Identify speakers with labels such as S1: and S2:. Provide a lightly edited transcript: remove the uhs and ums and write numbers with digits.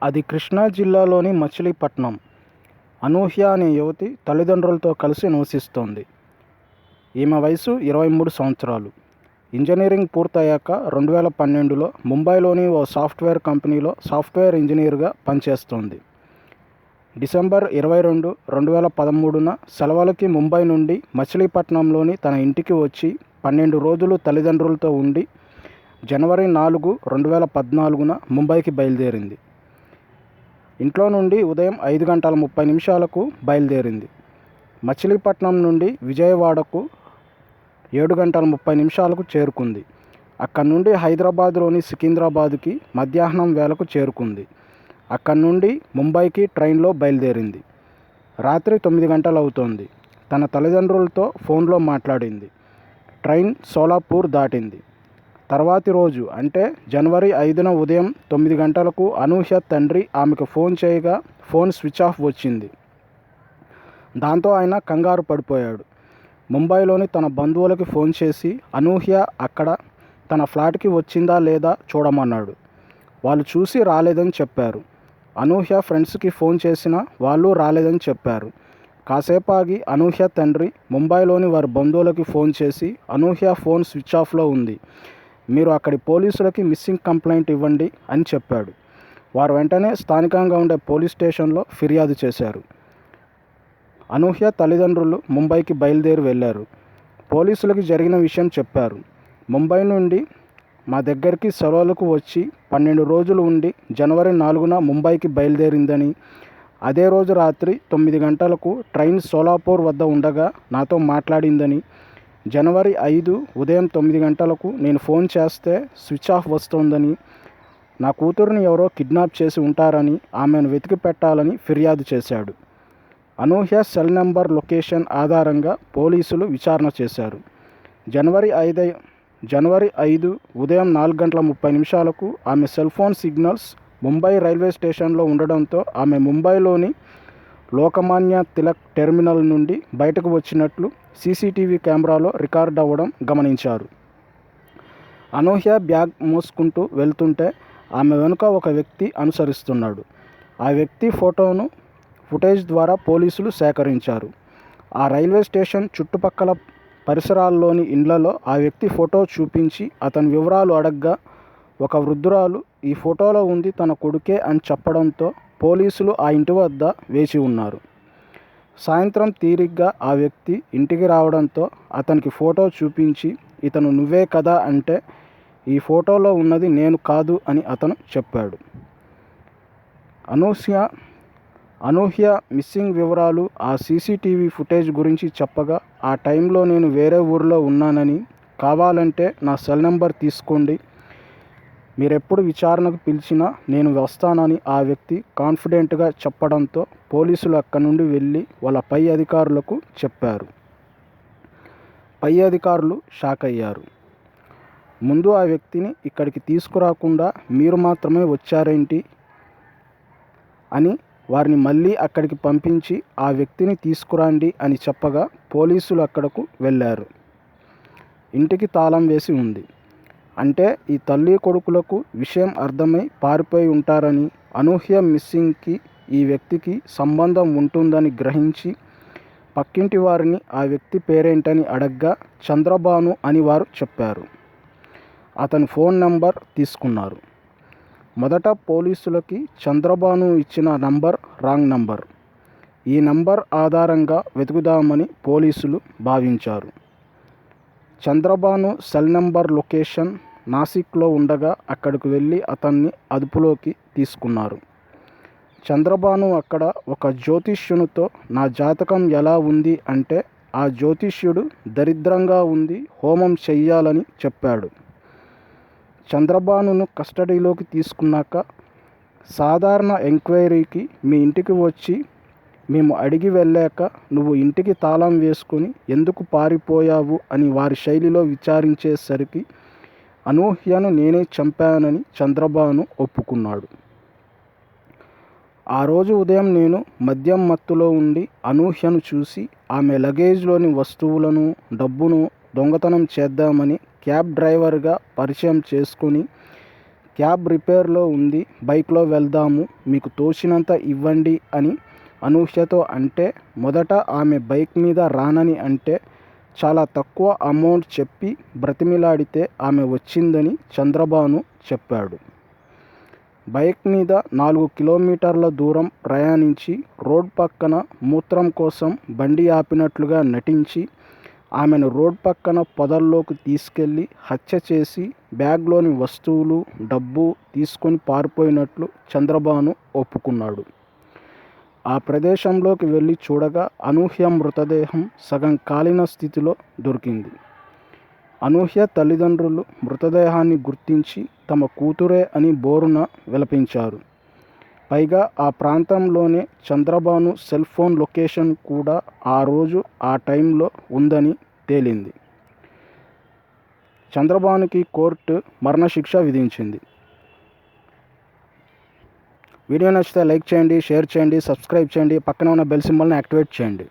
S1: అది కృష్ణా జిల్లాలోని మచిలీపట్నం. అనూహ్య అనే యువతి తల్లిదండ్రులతో కలిసి నివసిస్తోంది. ఈమె వయసు 23 సంవత్సరాలు. ఇంజనీరింగ్ పూర్తయ్యాక 2012లో ముంబైలోని ఓ సాఫ్ట్వేర్ కంపెనీలో సాఫ్ట్వేర్ ఇంజనీర్గా పనిచేస్తోంది. డిసెంబర్ 22, 2013న సెలవులకి ముంబై నుండి మచిలీపట్నంలోని తన ఇంటికి వచ్చి 12 రోజులు తల్లిదండ్రులతో ఉండి జనవరి 4, 2014న ముంబైకి బయలుదేరింది. ఇంట్లో నుండి ఉదయం 5:30 బయలుదేరింది. మచిలీపట్నం నుండి విజయవాడకు 7:30 చేరుకుంది. అక్కడి నుండి హైదరాబాద్లోని సికింద్రాబాద్కి మధ్యాహ్నం వేళకు చేరుకుంది. అక్కడి నుండి ముంబైకి ట్రైన్లో బయలుదేరింది. రాత్రి 9 గంటలు అవుతోంది. తన తల్లిదండ్రులతో ఫోన్లో మాట్లాడింది. ట్రైన్ సోలాపూర్ దాటింది. తర్వాతి రోజు అంటే జనవరి 5న ఉదయం 9 గంటలకు అనూహ్య తండ్రి ఆమెకు ఫోన్ చేయగా ఫోన్ స్విచ్ ఆఫ్ వచ్చింది. దాంతో ఆయన కంగారు పడిపోయాడు. ముంబైలోని తన బంధువులకి ఫోన్ చేసి అనూహ్య అక్కడ తన ఫ్లాట్కి వచ్చిందా లేదా చూడమన్నాడు. వాళ్ళు చూసి రాలేదని చెప్పారు. అనూహ్య ఫ్రెండ్స్కి ఫోన్ చేసినా వాళ్ళు రాలేదని చెప్పారు. కాసేపు ఆగి అనూహ్య తండ్రి ముంబైలోని వారి బంధువులకి ఫోన్ చేసి అనూహ్య ఫోన్ స్విచ్ ఆఫ్లో ఉంది, మీరు అక్కడి పోలీసులకి మిస్సింగ్ కంప్లైంట్ ఇవ్వండి అని చెప్పాడు. వారు వెంటనే స్థానికంగా ఉండే పోలీస్ స్టేషన్లో ఫిర్యాదు చేశారు. అనూహ్య తల్లిదండ్రులు ముంబైకి బయలుదేరి వెళ్ళారు. పోలీసులకి జరిగిన విషయం చెప్పారు. ముంబై నుండి మా దగ్గరికి సెలవులకు వచ్చి 12 రోజులు ఉండి జనవరి 4న ముంబైకి బయలుదేరిందని, అదే రోజు రాత్రి 9 గంటలకు ట్రైన్ సోలాపూర్ వద్ద ఉండగా నాతో మాట్లాడిందని, జనవరి 5 ఉదయం 9 గంటలకు నేను ఫోన్ చేస్తే స్విచ్ ఆఫ్ వస్తోందని, నా కూతురుని ఎవరో కిడ్నాప్ చేసి ఉంటారని ఆమెను వెతికి పెట్టాలని ఫిర్యాదు చేశాడు. అనూహ్య సెల్ నెంబర్ లొకేషన్ ఆధారంగా పోలీసులు విచారణ చేశారు. జనవరి 5 ఉదయం 4:30 ఆమె cell phone signals Mumbai railway స్టేషన్లో ఉండడంతో ఆమె ముంబైలోని లోకమాన్య తిలక్ టెర్మినల్ నుండి బయటకు వచ్చినట్లు సీసీటీవీ కెమెరాలో రికార్డ్ అవ్వడం గమనించారు. అనూహ్య బ్యాగ్ మోసుకుంటూ వెళ్తుంటే ఆమె వెనుక ఒక వ్యక్తి అనుసరిస్తున్నాడు. ఆ వ్యక్తి ఫుటేజ్ ద్వారా పోలీసులు సేకరించారు. ఆ రైల్వే స్టేషన్ చుట్టుపక్కల పరిసరాల్లోని ఇండ్లలో ఆ వ్యక్తి ఫోటో చూపించి అతని వివరాలు అడగ్గా ఒక వృద్ధురాలు ఈ ఫోటోలో ఉంది తన కొడుకే అని చెప్పడంతో పోలీసులు ఆ ఇంటి వద్ద వేచి ఉన్నారు. సాయంత్రం తీరిగ్గా ఆ వ్యక్తి ఇంటికి రావడంతో అతనికి ఫోటో చూపించి ఇతను నువ్వే కదా అంటే ఈ ఫోటోలో ఉన్నది నేను కాదు అని అతను చెప్పాడు. అనూహ్య మిస్సింగ్ వివరాలు, ఆ సీసీటీవీ ఫుటేజ్ గురించి చెప్పగా ఆ టైంలో నేను వేరే ఊరిలో ఉన్నానని, కావాలంటే నా సెల్ నెంబర్ తీసుకోండి, మీరెప్పుడు విచారణకు పిలిచినా నేను వస్తానని ఆ వ్యక్తి కాన్ఫిడెంట్గా చెప్పడంతో పోలీసులు అక్కడి నుండి వెళ్ళి వాళ్ళ పై అధికారులకు చెప్పారు. పై అధికారులు షాక్ అయ్యారు. ముందు ఆ వ్యక్తిని ఇక్కడికి తీసుకురాకుండా మీరు మాత్రమే వచ్చారేంటి అని వారిని మళ్ళీ అక్కడికి పంపించి ఆ వ్యక్తిని తీసుకురండి అని చెప్పగా పోలీసులు అక్కడకు వెళ్ళారు. ఇంటికి తాళం వేసి ఉంది. అంటే ఈ తల్లి కొడుకులకు విషయం అర్థమై పారిపోయి ఉంటారని, అనూహ్య మిస్సింగ్కి ఈ వ్యక్తికి సంబంధం ఉంటుందని గ్రహించి పక్కింటి వారిని ఆ వ్యక్తి పేరేంటని అడగ్గా చంద్రబాను అని వారు చెప్పారు. అతని ఫోన్ నెంబర్ తీసుకున్నారు. మొదట పోలీసులకి చంద్రబాను ఇచ్చిన నంబర్ రాంగ్ నంబర్. ఈ నంబర్ ఆధారంగా వెతుకుదామని పోలీసులు భావించారు. చంద్రబాను సెల్ నెంబర్ లొకేషన్ నాసిక్లో ఉండగా అక్కడికి వెళ్ళి అతన్ని అదుపులోకి తీసుకున్నారు. చంద్రబాను అక్కడ ఒక జ్యోతిష్యునితో నా జాతకం ఎలా ఉంది అంటే ఆ జ్యోతిష్యుడు దరిద్రంగా ఉంది, హోమం చెయ్యాలని చెప్పాడు. చంద్రబానును కస్టడీలోకి తీసుకున్నాక సాధారణ ఎంక్వైరీకి మీ ఇంటికి వచ్చి మేము అడిగి వెళ్ళాక నువ్వు ఇంటికి తాళం వేసుకుని ఎందుకు పారిపోయావు అని వారి శైలిలో విచారించేసరికి అనూహ్యను నేనే చంపానని చంద్రబాను ఒప్పుకున్నాడు. ఆ రోజు ఉదయం నేను మద్యం మత్తులో ఉండి అనూహ్యను చూసి ఆమె లగేజ్లోని వస్తువులను, డబ్బును దొంగతనం చేద్దామని క్యాబ్ డ్రైవర్గా పరిచయం చేసుకుని క్యాబ్ రిపేర్లో ఉంది, బైక్లో వెళ్దాము, మీకు తోచినంత ఇవ్వండి అని అనూహ్యతో అంటే మొదట ఆమె బైక్ మీద రానని అంటే చాలా తక్కువ అమౌంట్ చెప్పి బ్రతిమిలాడితే ఆమె వచ్చిందని చంద్రభాను చెప్పాడు. బైక్ మీద 4 కిలోమీటర్ల దూరం ప్రయాణించి రోడ్ పక్కన మూత్రం కోసం బండి ఆపినట్లుగా నటించి ఆమెను రోడ్ పక్కన పొదల్లోకి తీసుకెళ్లి హత్య చేసి బ్యాగ్లోని వస్తువులు, డబ్బు తీసుకొని పారిపోయినట్లు చంద్రభాను ఒప్పుకున్నాడు. ఆ ప్రదేశంలోకి వెళ్ళి చూడగా అనూహ్య మృతదేహం సగం కాలిన స్థితిలో దొరికింది. అనూహ్య తల్లిదండ్రులు మృతదేహాన్ని గుర్తించి తమ కూతురే అని బోరున విలపించారు. పైగా ఆ ప్రాంతంలోనే చంద్రభాను సెల్ ఫోన్ లొకేషన్ కూడా ఆ రోజు ఆ టైంలో ఉందని తేలింది. చంద్రభానుకి కోర్టు మరణశిక్ష విధించింది. వీడియో నచ్చితే లైక్ చేయండి, షేర్ చేయండి, సబ్స్క్రైబ్ చేయండి, పక్కన ఉన్న బెల్ సింబల్ని యాక్టివేట్ చేయండి.